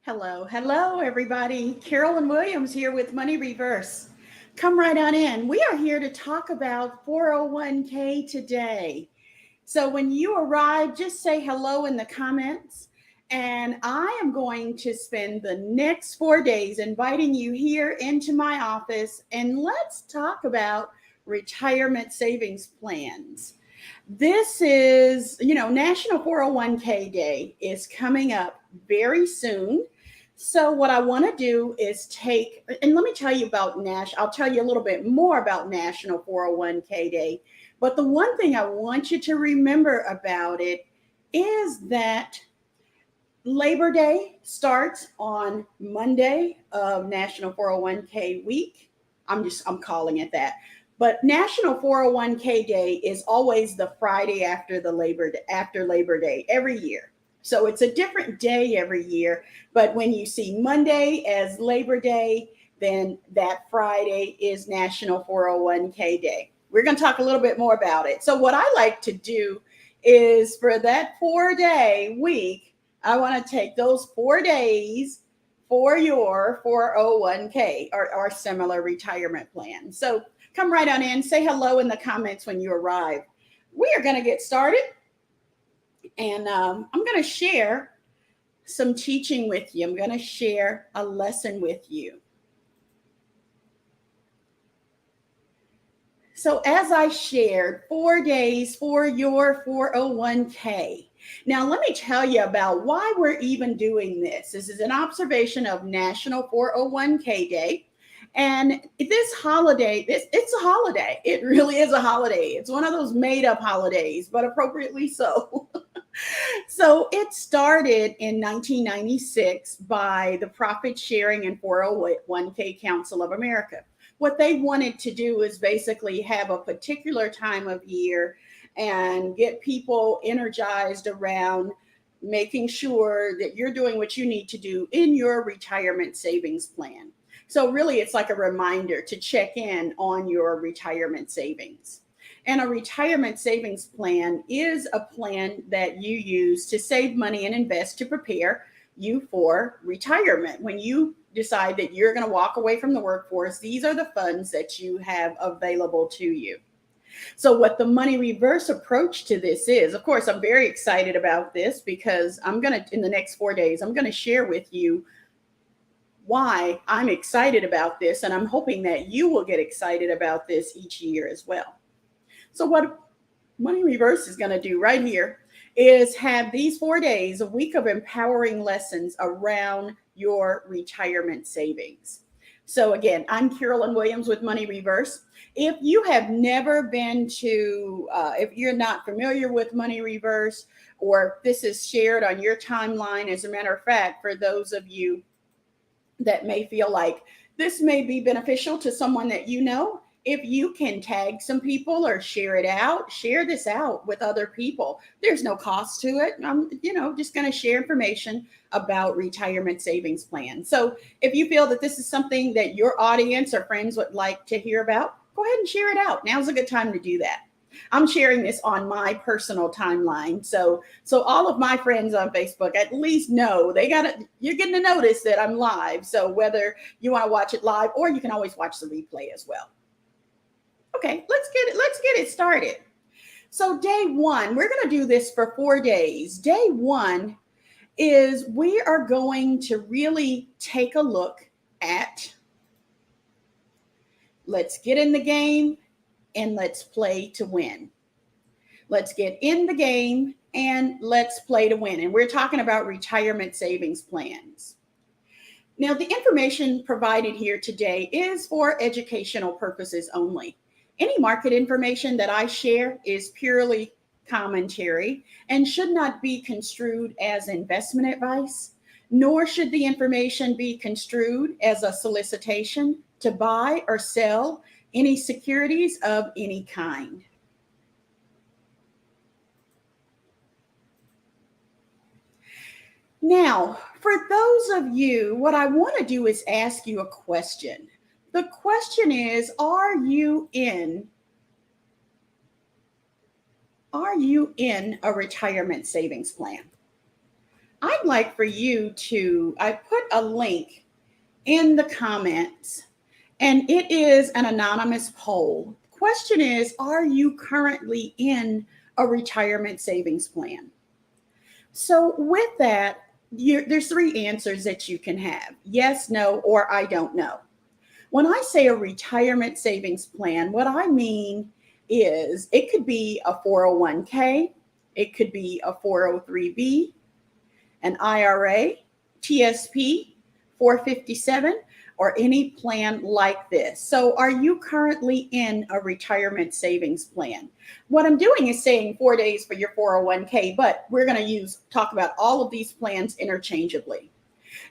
Hello, everybody. Carolyn Williams here with Money Reverse. Come right on in. We are here to talk about 401k today. So when you arrive, just say hello in the comments. And I am going to spend the next 4 days inviting you here into my office and let's talk about retirement savings plans. This is, National 401k Day is coming up very soon. So what I want to do is and let me tell you about I'll tell you a little bit more about National 401k Day. But the one thing I want you to remember about it is that Labor Day starts on Monday of National 401k week. I'm calling it that. But National 401k Day is always the Friday after Labor Day every year. So it's a different day every year, but when you see Monday as Labor Day, then that Friday is National 401k Day. We're going to talk a little bit more about it. So what I like to do is for that 4-day week, I want to take those 4 days for your 401k or similar retirement plan. So come right on in, say hello in the comments when you arrive. We are going to get started, and I'm going to share some teaching with you. I'm going to share a lesson with you. So as I shared, 4 days for your 401k. Now, let me tell you about why we're even doing this. This is an observation of National 401k Day. And this holiday, it's a holiday. It really is a holiday. It's one of those made up holidays, but appropriately so. So it started in 1996 by the Profit Sharing and 401k Council of America. What they wanted to do is basically have a particular time of year and get people energized around making sure that you're doing what you need to do in your retirement savings plan. So really, it's like a reminder to check in on your retirement savings. And a retirement savings plan is a plan that you use to save money and invest to prepare you for retirement. When you decide that you're going to walk away from the workforce, these are the funds that you have available to you. So what the Money Reverse approach to this is, of course, I'm very excited about this because in the next 4 days, I'm going to share with you why I'm excited about this. And I'm hoping that you will get excited about this each year as well. So what Money Reverse is going to do right here is have these 4 days, a week of empowering lessons around your retirement savings. So again, I'm Carolyn Williams with Money Reverse. If you have never been if you're not familiar with Money Reverse, or if this is shared on your timeline, as a matter of fact, for those of you that may feel like this may be beneficial to someone that you know, if you can tag some people or share this out with other people. There's no cost to it. I'm, just going to share information about retirement savings plans. So if you feel that this is something that your audience or friends would like to hear about, go ahead and share it out. Now's a good time to do that. I'm sharing this on my personal timeline. So all of my friends on Facebook at least know you're getting a notice that I'm live. So whether you want to watch it live or you can always watch the replay as well. Okay, let's get it started. So day one, we're going to do this for 4 days. Day one is we are going to really take a look at, let's get in the game and let's play to win. Let's get in the game and let's play to win. And we're talking about retirement savings plans. Now, the information provided here today is for educational purposes only. Any market information that I share is purely commentary and should not be construed as investment advice, nor should the information be construed as a solicitation to buy or sell any securities of any kind. Now, for those of you, what I want to do is ask you a question. The question is, are you in a retirement savings plan? I'd like for you to, I put a link in the comments, and it is an anonymous poll. The question is, are you currently in a retirement savings plan? So with that, there's three answers that you can have: yes, no, or I don't know. When I say a retirement savings plan, what I mean is it could be a 401k, it could be a 403b, an IRA, TSP, 457, or any plan like this. So, are you currently in a retirement savings plan? What I'm doing is saying 4 days for your 401k, but we're going to talk about all of these plans interchangeably.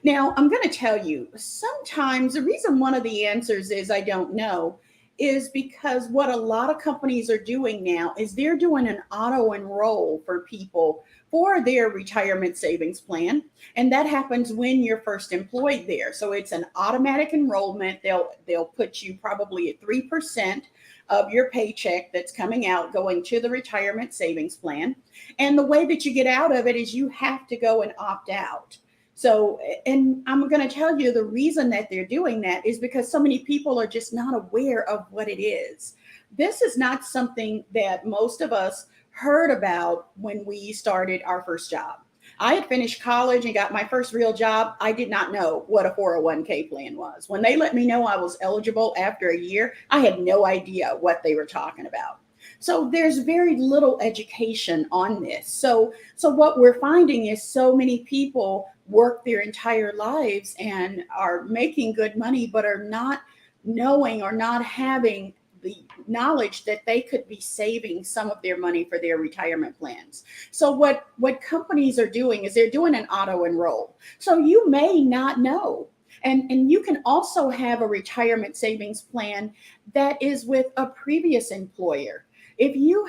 Now, I'm going to tell you, sometimes the reason one of the answers is I don't know is because what a lot of companies are doing now is they're doing an auto enroll for people for their retirement savings plan, and that happens when you're first employed there. So it's an automatic enrollment. They'll put you probably at 3% of your paycheck that's coming out going to the retirement savings plan. And the way that you get out of it is you have to go and opt out. So, and I'm going to tell you the reason that they're doing that is because so many people are just not aware of what it is. This is not something that most of us heard about when we started our first job. I had finished college and got my first real job. I did not know what a 401k plan was. When they let me know I was eligible after a year, I had no idea what they were talking about. So there's very little education on this. So what we're finding is so many people work their entire lives and are making good money, but are not knowing or not having the knowledge that they could be saving some of their money for their retirement plans. So what companies are doing is they're doing an auto enroll. So you may not know. And you can also have a retirement savings plan that is with a previous employer. If you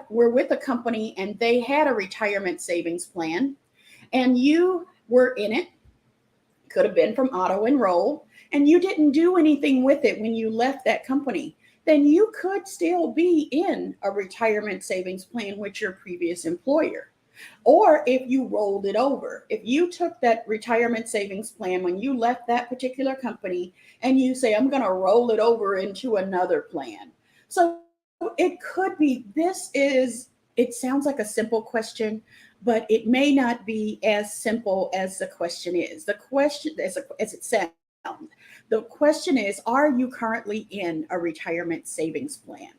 were with a company and they had a retirement savings plan and you were in it, could have been from auto enroll, and you didn't do anything with it when you left that company, then you could still be in a retirement savings plan with your previous employer. Or if you rolled it over, if you took that retirement savings plan when you left that particular company and you say, I'm going to roll it over into another plan. So it could be, it sounds like a simple question, but it may not be as simple as the question is. The question, as it sounds, the question is, are you currently in a retirement savings plan?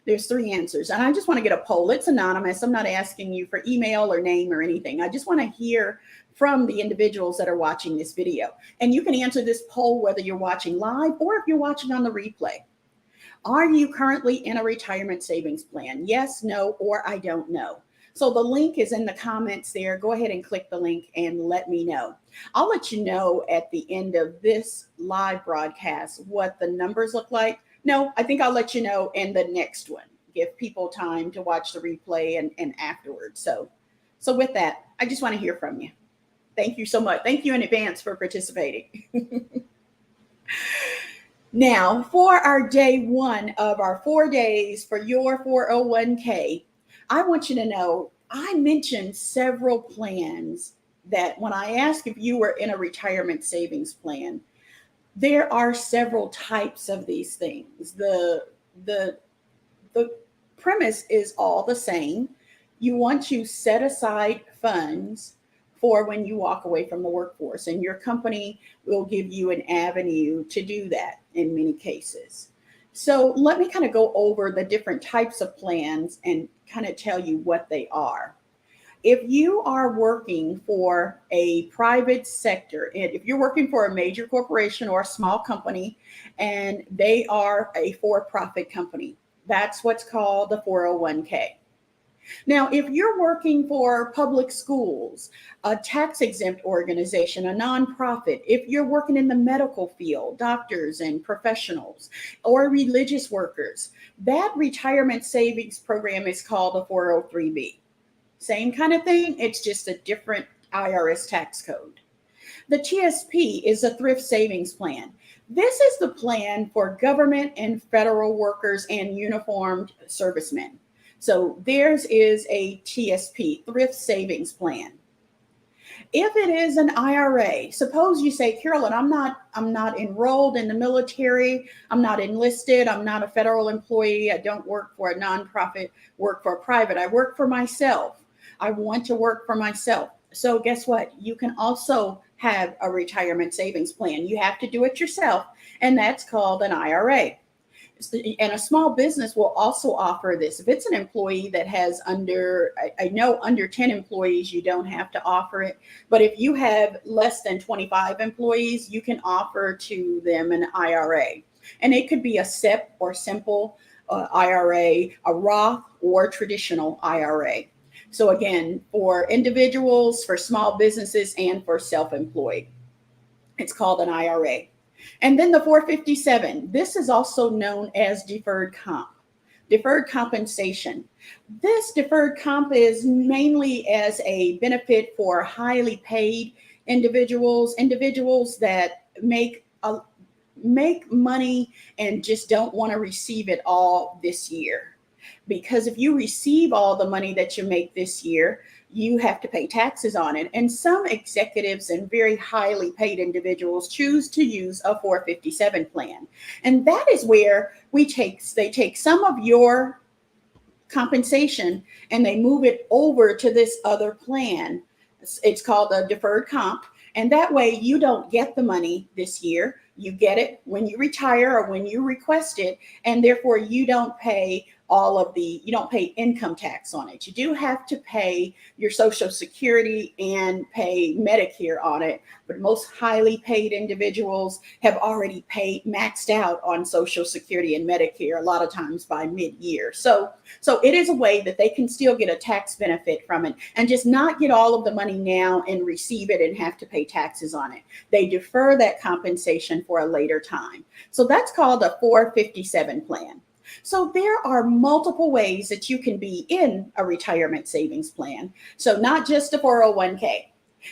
There's three answers. And I just want to get a poll. It's anonymous. I'm not asking you for email or name or anything. I just want to hear from the individuals that are watching this video. And you can answer this poll whether you're watching live or if you're watching on the replay. Are you currently in a retirement savings plan? Yes, no, or I don't know. So the link is in the comments there. Go ahead and click the link and let me know. I'll let you know at the end of this live broadcast what the numbers look like. No, I think I'll let you know in the next one. Give people time to watch the replay and afterwards. So with that, I just want to hear from you. Thank you so much. Thank you in advance for participating. Now, for our day one of our 4 days for your 401k, I want you to know I mentioned several plans that when I asked if you were in a retirement savings plan, there are several types of these things. The premise is all the same. You want to set aside funds for when you walk away from the workforce, and your company will give you an avenue to do that in many cases. So let me kind of go over the different types of plans and kind of tell you what they are. If you are working for a private sector, and if you're working for a major corporation or a small company, and they are a for-profit company, that's what's called the 401k. Now, if you're working for public schools, a tax exempt organization, a nonprofit, if you're working in the medical field, doctors and professionals, or religious workers, that retirement savings program is called the 403b. Same kind of thing, it's just a different IRS tax code. The TSP is a thrift savings plan. This is the plan for government and federal workers and uniformed servicemen. So theirs is a TSP, thrift savings plan. If it is an IRA, suppose you say, Carolyn, I'm not enrolled in the military, I'm not enlisted, I'm not a federal employee, I don't work for a nonprofit, work for a private, I work for myself. I want to work for myself. So guess what? You can also have a retirement savings plan. You have to do it yourself, and that's called an IRA. And a small business will also offer this. If it's an employee that has I know under 10 employees, you don't have to offer it. But if you have less than 25 employees, you can offer to them an IRA. And it could be a SIP or simple IRA, a Roth or traditional IRA. So again, for individuals, for small businesses, and for self-employed, it's called an IRA. And then the 457, this is also known as deferred comp, deferred compensation. This deferred comp is mainly as a benefit for highly paid individuals that make money and just don't want to receive it all this year. Because if you receive all the money that you make this year, you have to pay taxes on it. And some executives and very highly paid individuals choose to use a 457 plan. And that is where they take some of your compensation and they move it over to this other plan. It's called a deferred comp. And that way you don't get the money this year. You get it when you retire or when you request it. And therefore you don't pay you don't pay income tax on it. You do have to pay your Social Security and pay Medicare on it. But most highly paid individuals have already maxed out on Social Security and Medicare a lot of times by mid-year. So it is a way that they can still get a tax benefit from it and just not get all of the money now and receive it and have to pay taxes on it. They defer that compensation for a later time. So that's called a 457 plan. So there are multiple ways that you can be in a retirement savings plan. So not just a 401k.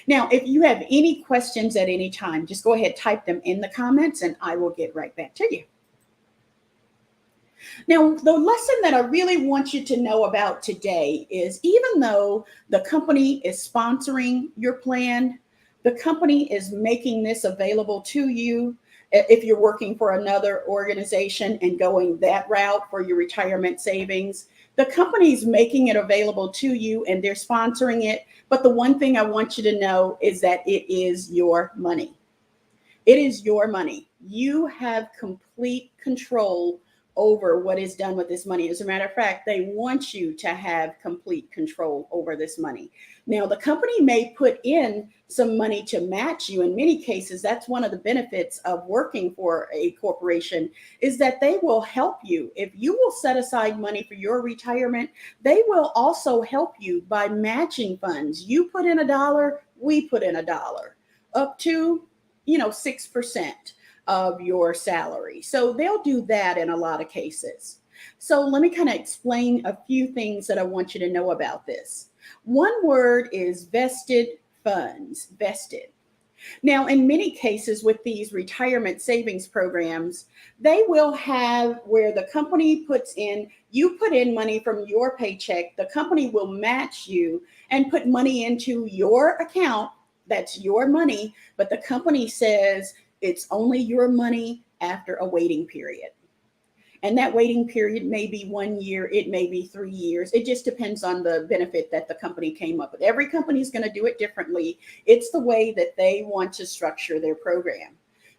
Now, if you have any questions at any time, just go ahead, type them in the comments and I will get right back to you. Now, the lesson that I really want you to know about today is even though the company is sponsoring your plan, the company is making this available to you. If you're working for another organization and going that route for your retirement savings, the company's making it available to you and they're sponsoring it. But the one thing I want you to know is that it is your money. It is your money. You have complete control over what is done with this money. As a matter of fact, they want you to have complete control over this money. Now, the company may put in some money to match you. In many cases, that's one of the benefits of working for a corporation is that they will help you. If you will set aside money for your retirement, they will also help you by matching funds. You put in $1, we put in $1, up to 6% of your salary. So they'll do that in a lot of cases. So let me kind of explain a few things that I want you to know about this. One word is vested funds, vested. Now, in many cases with these retirement savings programs, they will have where the company you put in money from your paycheck, the company will match you and put money into your account. That's your money, but the company says it's only your money after a waiting period. And that waiting period may be 1 year, it may be 3 years. It just depends on the benefit that the company came up with. Every company is going to do it differently. It's the way that they want to structure their program.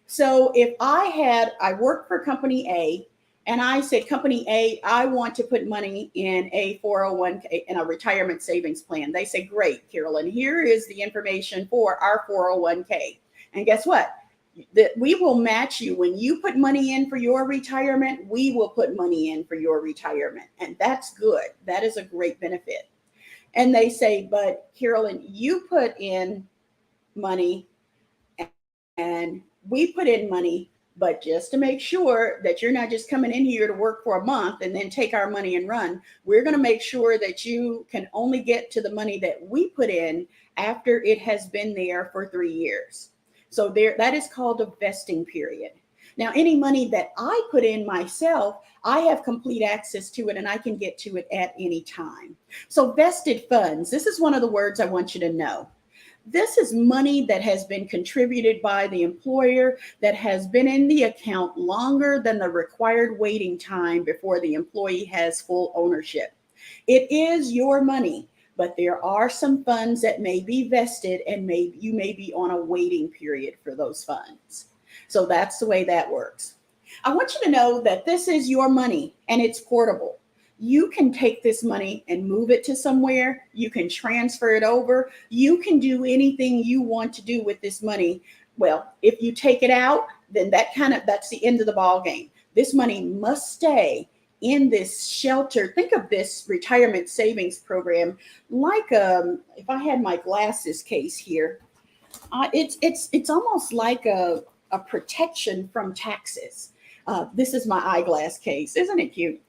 So if I work for company A and I said, company A, I want to put money in a 401k, in a retirement savings plan. They say, great, Carolyn, here is the information for our 401k. And guess what? That we will match you. When you put money in for your retirement, we will put money in for your retirement. And that's good. That is a great benefit. And they say, but Carolyn, you put in money and we put in money, but just to make sure that you're not just coming in here to work for a month and then take our money and run, we're going to make sure that you can only get to the money that we put in after it has been there for 3 years. So that is called a vesting period. Now, any money that I put in myself, I have complete access to it and I can get to it at any time. So vested funds, this is one of the words I want you to know. This is money that has been contributed by the employer that has been in the account longer than the required waiting time before the employee has full ownership. It is your money, but there are some funds that may be vested and you may be on a waiting period for those funds. So that's the way that works. I want you to know that this is your money and it's portable. You can take this money and move it to somewhere. You can transfer it over. You can do anything you want to do with this money. Well, if you take it out, then that's the end of the ball game. This money must stay in this shelter. Think of this retirement savings program like if I had my glasses case here, it's almost like a protection from taxes. This is my eyeglass case. Isn't it cute?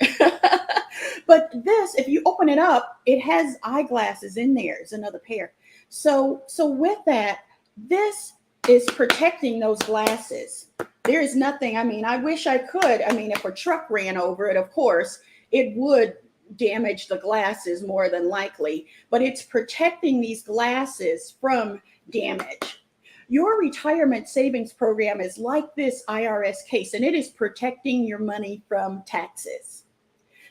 But this, if you open it up, it has eyeglasses in there. It's another pair. So with that, this is protecting those glasses. There is nothing, I wish I could. If a truck ran over it, of course, it would damage the glasses more than likely, but it's protecting these glasses from damage. Your retirement savings program is like this IRS case, and it is protecting your money from taxes.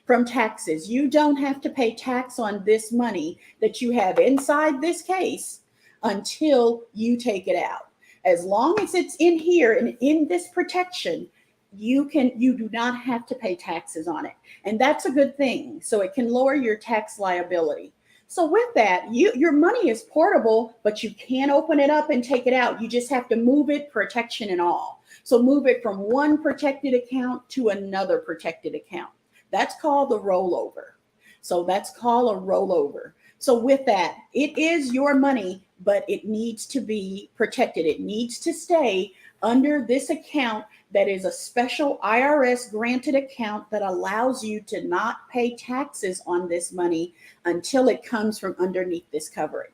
From taxes. You don't have to pay tax on this money that you have inside this case until you take it out. As long as it's in here and in this protection, you do not have to pay taxes on it. And that's a good thing. So it can lower your tax liability. So with that, your money is portable, but you can open it up and take it out. You just have to move it, protection and all. So move it from one protected account to another protected account. That's called the rollover. So that's called a rollover. So with that, it is your money, but it needs to be protected. It needs to stay under this account that is a special IRS granted account that allows you to not pay taxes on this money until it comes from underneath this covering.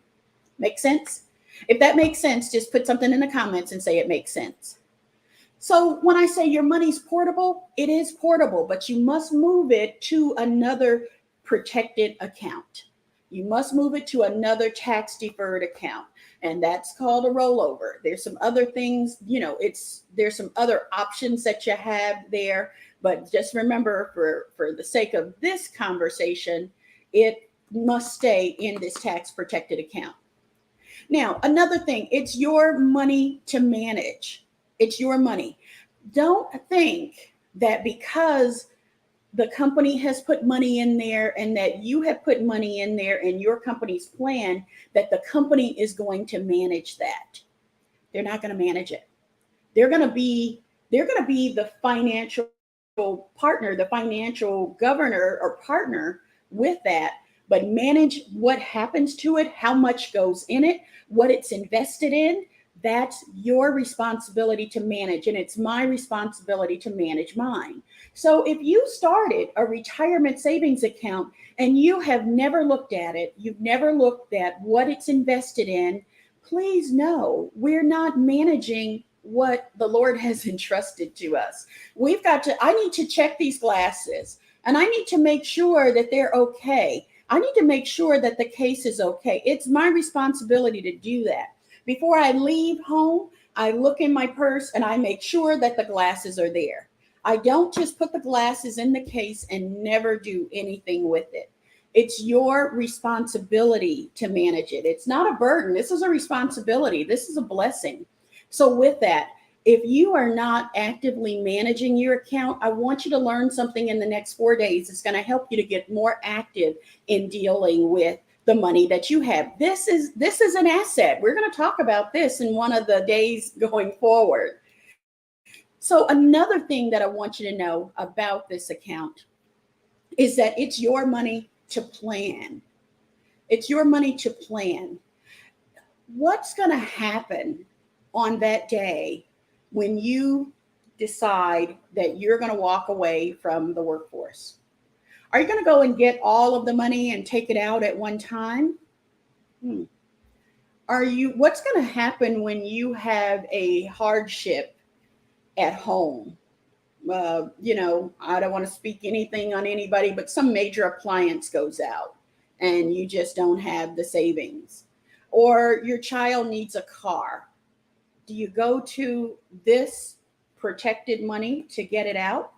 Make sense? If that makes sense, just put something in the comments and say it makes sense. So when I say your money's portable, it is portable, but you must move it to another protected account. You must move it to another tax deferred account. And that's called a rollover. There's some other things, there's some other options that you have there, but just remember for the sake of this conversation, it must stay in this tax protected account. Now, another thing, it's your money to manage. It's your money. Don't think that because the company has put money in there and that you have put money in there in your company's plan that the company is going to manage that. They're not going to manage it. They're going to be the financial partner, the financial governor or partner with that, but manage what happens to it, how much goes in it, what it's invested in. That's your responsibility to manage, and it's my responsibility to manage mine. So if you started a retirement savings account and you have never looked at it, you've never looked at what it's invested in, please know we're not managing what the Lord has entrusted to us. I need to check these glasses, and I need to make sure that they're okay. I need to make sure that the case is okay. It's my responsibility to do that. Before I leave home, I look in my purse and I make sure that the glasses are there. I don't just put the glasses in the case and never do anything with it. It's your responsibility to manage it. It's not a burden. This is a responsibility. This is a blessing. So with that, if you are not actively managing your account, I want you to learn something in the next 4 days. It's going to help you to get more active in dealing with the money that you have. This is an asset. We're going to talk about this in one of the days going forward. So another thing that I want you to know about this account is that it's your money to plan. It's your money to plan. What's going to happen on that day when you decide that you're going to walk away from the workforce? Are you going to go and get all of the money and take it out at one time? What's going to happen when you have a hardship at home? I don't want to speak anything on anybody, but some major appliance goes out and you just don't have the savings. or your child needs a car. Do you go to this protected money to get it out?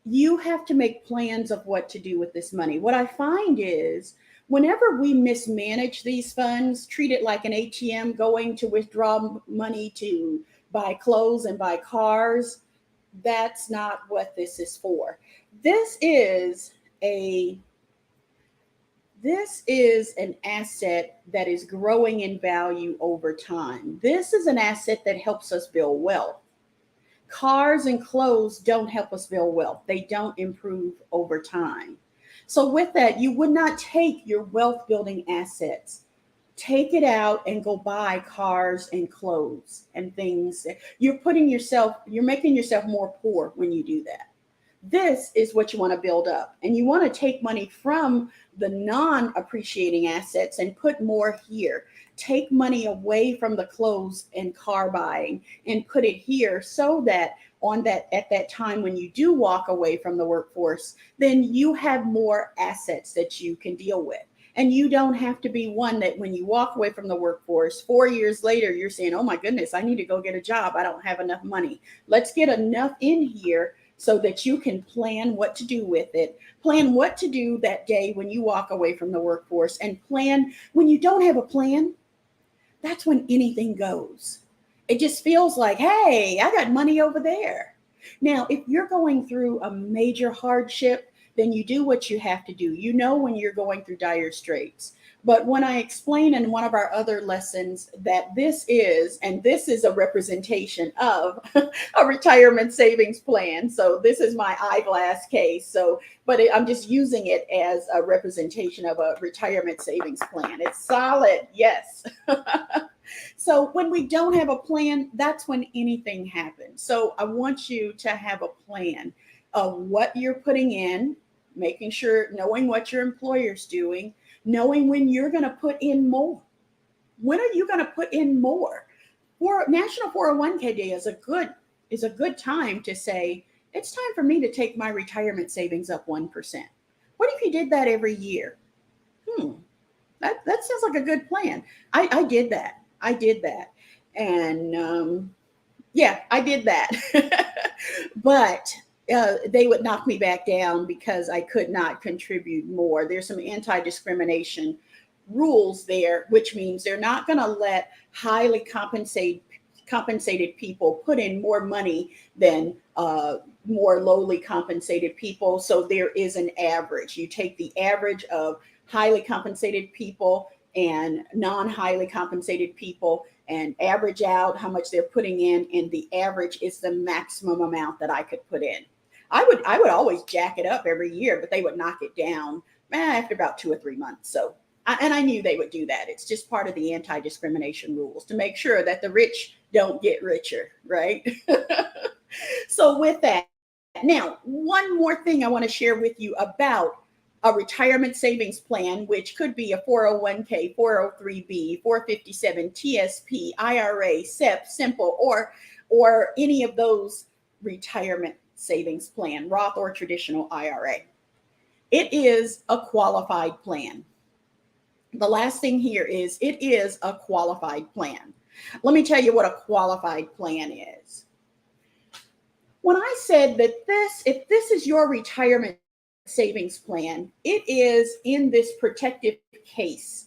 You have to make plans of what to do with this money. What I find is whenever we mismanage these funds, treat it like an ATM going to withdraw money to buy clothes and buy cars, that's not what this is for. This is a this is an asset that is growing in value over time. This is an asset that helps us build wealth. Cars and clothes don't help us build wealth. They don't improve over time. So with that, you would not take your wealth building assets, take it out and go buy cars and clothes and things. You're making yourself more poor when you do that. This is what you want to build up. And you want to take money from the non appreciating assets and put more here. Take money away from the clothes and car buying and put it here so that at that time when you do walk away from the workforce, then you have more assets that you can deal with. And you don't have to be one that when you walk away from the workforce, 4 years later, you're saying, oh my goodness, I need to go get a job. I don't have enough money. Let's get enough in here so that you can plan what to do with it, plan what to do that day when you walk away from the workforce, and plan when you don't have a plan. That's when anything goes. It just feels like, hey, I got money over there. Now, if you're going through a major hardship, then you do what you have to do. You know when you're going through dire straits. But when I explain in one of our other lessons that this is a representation of a retirement savings plan. So this is my eyeglass case. I'm just using it as a representation of a retirement savings plan. It's solid, yes. So when we don't have a plan, that's when anything happens. So I want you to have a plan of what you're putting in, making sure, knowing what your employer's doing, knowing when you're going to put in more. When are you going to put in more? National 401k Day is a good time to say, it's time for me to take my retirement savings up 1%. What if you did that every year? That sounds like a good plan. I did that. And yeah, I did that. But they would knock me back down because I could not contribute more. There's some anti-discrimination rules there, which means they're not going to let highly compensated people put in more money than more lowly compensated people. So there is an average. You take the average of highly compensated people and non-highly compensated people and average out how much they're putting in, and the average is the maximum amount that I could put in. I would always jack it up every year, but they would knock it down after about 2 or 3 months. And I knew they would do that. It's just part of the anti-discrimination rules to make sure that the rich don't get richer, right? So with that, now, one more thing I want to share with you about a retirement savings plan, which could be a 401k, 403b, 457, TSP, IRA, SEP, Simple, or any of those retirement savings plan, Roth or traditional IRA. It is a qualified plan. The last thing here is it is a qualified plan. Let me tell you what a qualified plan is. When I said that if this is your retirement savings plan, it is in this protective case,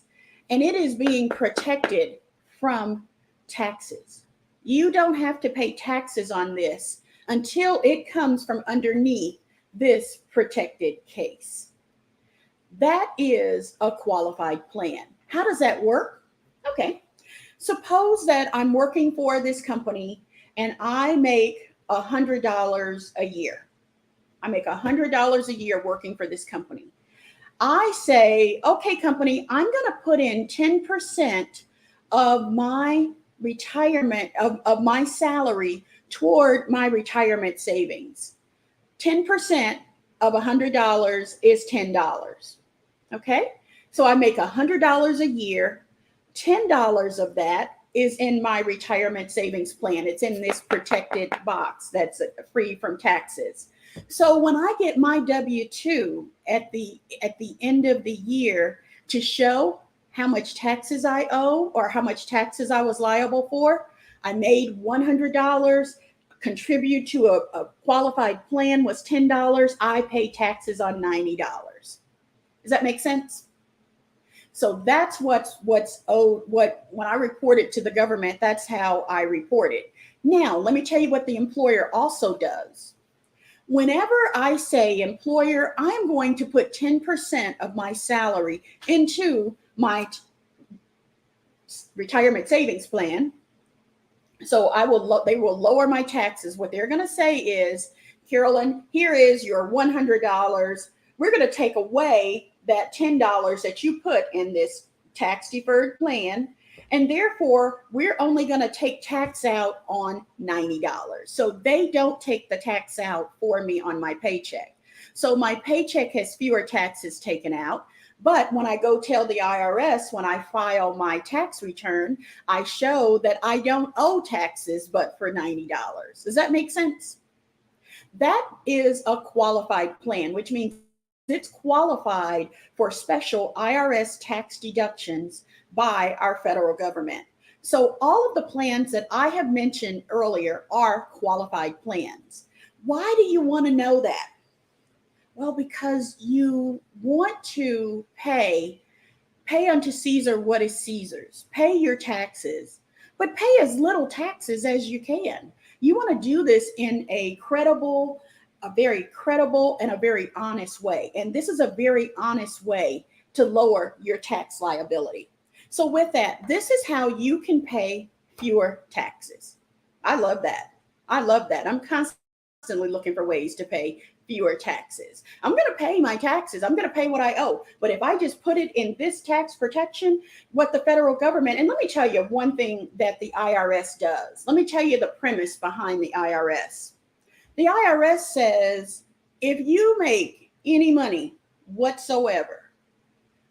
and it is being protected from taxes. You don't have to pay taxes on this until it comes from underneath this protected case. That is a qualified plan. How does that work? Okay. Suppose that I'm working for this company and I make $100 a year. I make $100 a year working for this company. I say, okay, company, I'm going to put in 10% of my retirement, of my salary toward my retirement savings. 10% of $100 is $10. Okay. So I make $100 a year. $10 of that is in my retirement savings plan. It's in this protected box that's free from taxes. So when I get my W-2 at the end of the year to show how much taxes I owe or how much taxes I was liable for. I made $100, contribute to a qualified plan was $10. I pay taxes on $90. Does that make sense? So that's what's owed. What when I report it to the government, that's how I report it. Now, let me tell you what the employer also does. Whenever I say, employer, I'm going to put 10% of my salary into my retirement savings plan, so they will lower my taxes. What they're going to say is, Carolyn, here is your $100. We're going to take away that $10 that you put in this tax deferred plan. And therefore, we're only going to take tax out on $90. So they don't take the tax out for me on my paycheck. So my paycheck has fewer taxes taken out. But when I go tell the IRS, when I file my tax return, I show that I don't owe taxes but for $90. Does that make sense? That is a qualified plan, which means it's qualified for special IRS tax deductions by our federal government. So all of the plans that I have mentioned earlier are qualified plans. Why do you want to know that? Well, because you want to pay unto Caesar what is Caesar's. Pay your taxes, but pay as little taxes as you can. You want to do this in a very credible and a very honest way. And this is a very honest way to lower your tax liability. So with that, this is how you can pay fewer taxes. I love that. I love that. I'm constantly looking for ways to pay fewer taxes. I'm going to pay my taxes. I'm going to pay what I owe. But if I just put it in this tax protection, what the federal government, and let me tell you one thing that the IRS does. Let me tell you the premise behind the IRS. The IRS says, if you make any money whatsoever,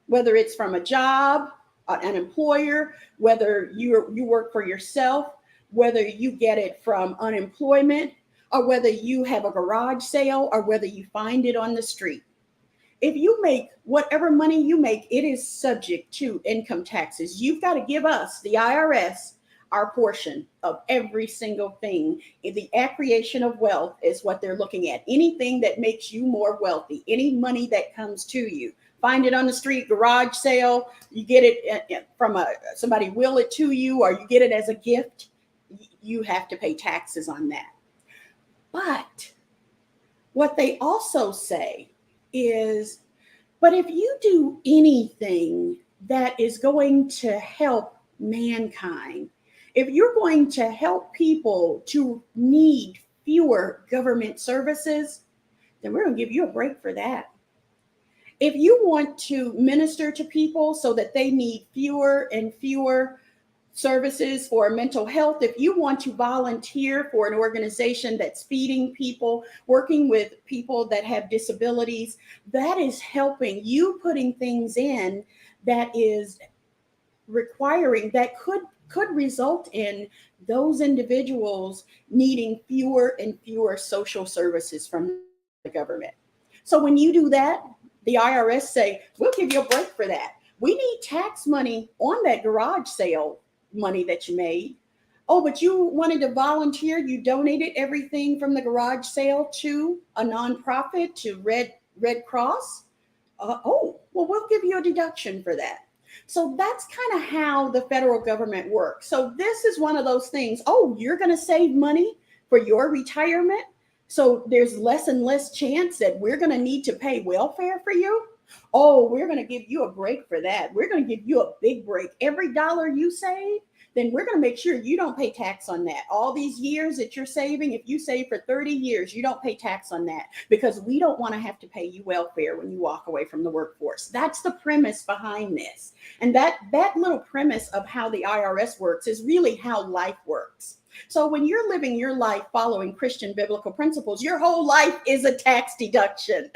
whether it's from a job, an employer, whether you work for yourself, whether you get it from unemployment, or whether you have a garage sale, or whether you find it on the street. If you make whatever money you make, it is subject to income taxes. You've got to give us, the IRS, our portion of every single thing. The accretion of wealth is what they're looking at. Anything that makes you more wealthy, any money that comes to you. Find it on the street, garage sale, you get it from somebody will it to you, or you get it as a gift, you have to pay taxes on that. But what they also say is, but if you do anything that is going to help mankind, if you're going to help people to need fewer government services, then we're going to give you a break for that. If you want to minister to people so that they need fewer and fewer services for mental health, if you want to volunteer for an organization that's feeding people, working with people that have disabilities, that is helping you, putting things in that is requiring, that could result in those individuals needing fewer and fewer social services from the government. So when you do that, the IRS say, we'll give you a break for that. We need tax money on that garage sale money that you made. Oh, but you wanted to volunteer. You donated everything from the garage sale to a nonprofit, to Red Cross. Well, we'll give you a deduction for that. So that's kind of how the federal government works. So this is one of those things. Oh, you're going to save money for your retirement? So there's less and less chance that we're going to need to pay welfare for you. Oh, we're going to give you a break for that. We're going to give you a big break. Every dollar you save, then we're going to make sure you don't pay tax on that. All these years that you're saving, if you save for 30 years, you don't pay tax on that, because we don't want to have to pay you welfare when you walk away from the workforce. That's the premise behind this. And that little premise of how the IRS works is really how life works. So when you're living your life following Christian biblical principles, your whole life is a tax deduction.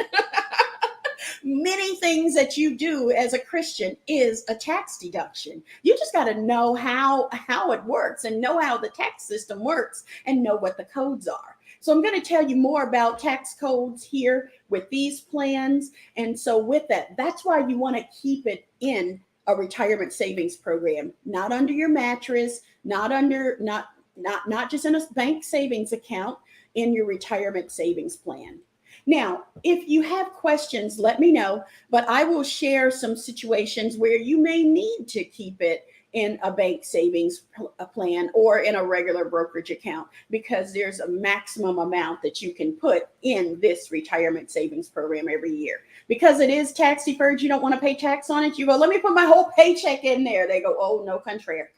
Many things that you do as a Christian is a tax deduction. You just got to know how it works, and know how the tax system works, and know what the codes are. So I'm going to tell you more about tax codes here with these plans. And so with that, that's why you want to keep it in a retirement savings program, not under your mattress, not just in a bank savings account, in your retirement savings plan. Now, if you have questions, let me know, but I will share some situations where you may need to keep it in a bank savings plan or in a regular brokerage account, because there's a maximum amount that you can put in this retirement savings program every year. Because it is tax deferred, you don't want to pay tax on it. You go, let me put my whole paycheck in there. They go, oh, no, contraire.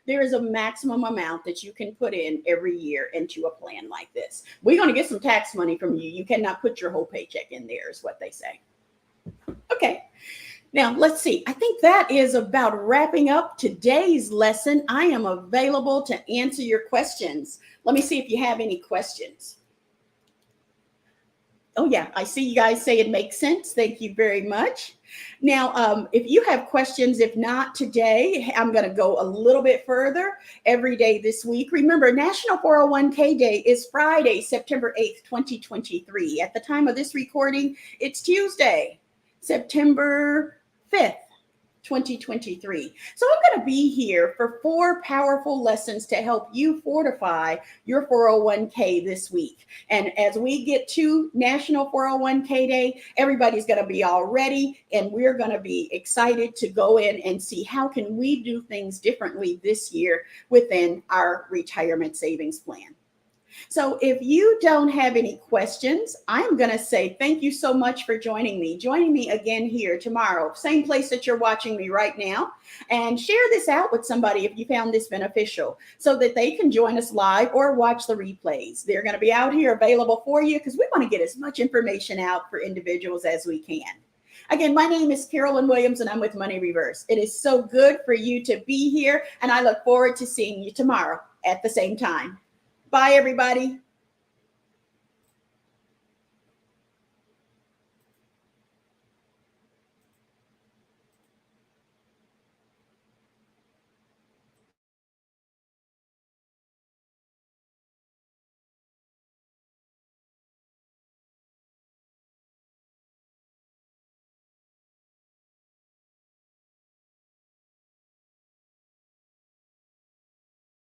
There is a maximum amount that you can put in every year into a plan like this. We're going to get some tax money from you. You cannot put your whole paycheck in there, is what they say. Okay. Now, let's see. I think that is about wrapping up today's lesson. I am available to answer your questions. Let me see if you have any questions. Oh, yeah, I see you guys say it makes sense. Thank you very much. Now, if you have questions, if not today, I'm going to go a little bit further every day this week. Remember, National 401k Day is Friday, September 8th, 2023. At the time of this recording, it's Tuesday, September 5th. 2023. So I'm going to be here for 4 powerful lessons to help you fortify your 401k this week. And as we get to National 401k Day, everybody's going to be all ready, and we're going to be excited to go in and see how can we do things differently this year within our retirement savings plan. So if you don't have any questions, I'm going to say thank you so much for joining me. Joining me again here tomorrow, same place that you're watching me right now, and share this out with somebody if you found this beneficial so that they can join us live or watch the replays. They're going to be out here available for you because we want to get as much information out for individuals as we can. Again, my name is Carolyn Williams, and I'm with Money Reverse. It is so good for you to be here, and I look forward to seeing you tomorrow at the same time. Bye, everybody.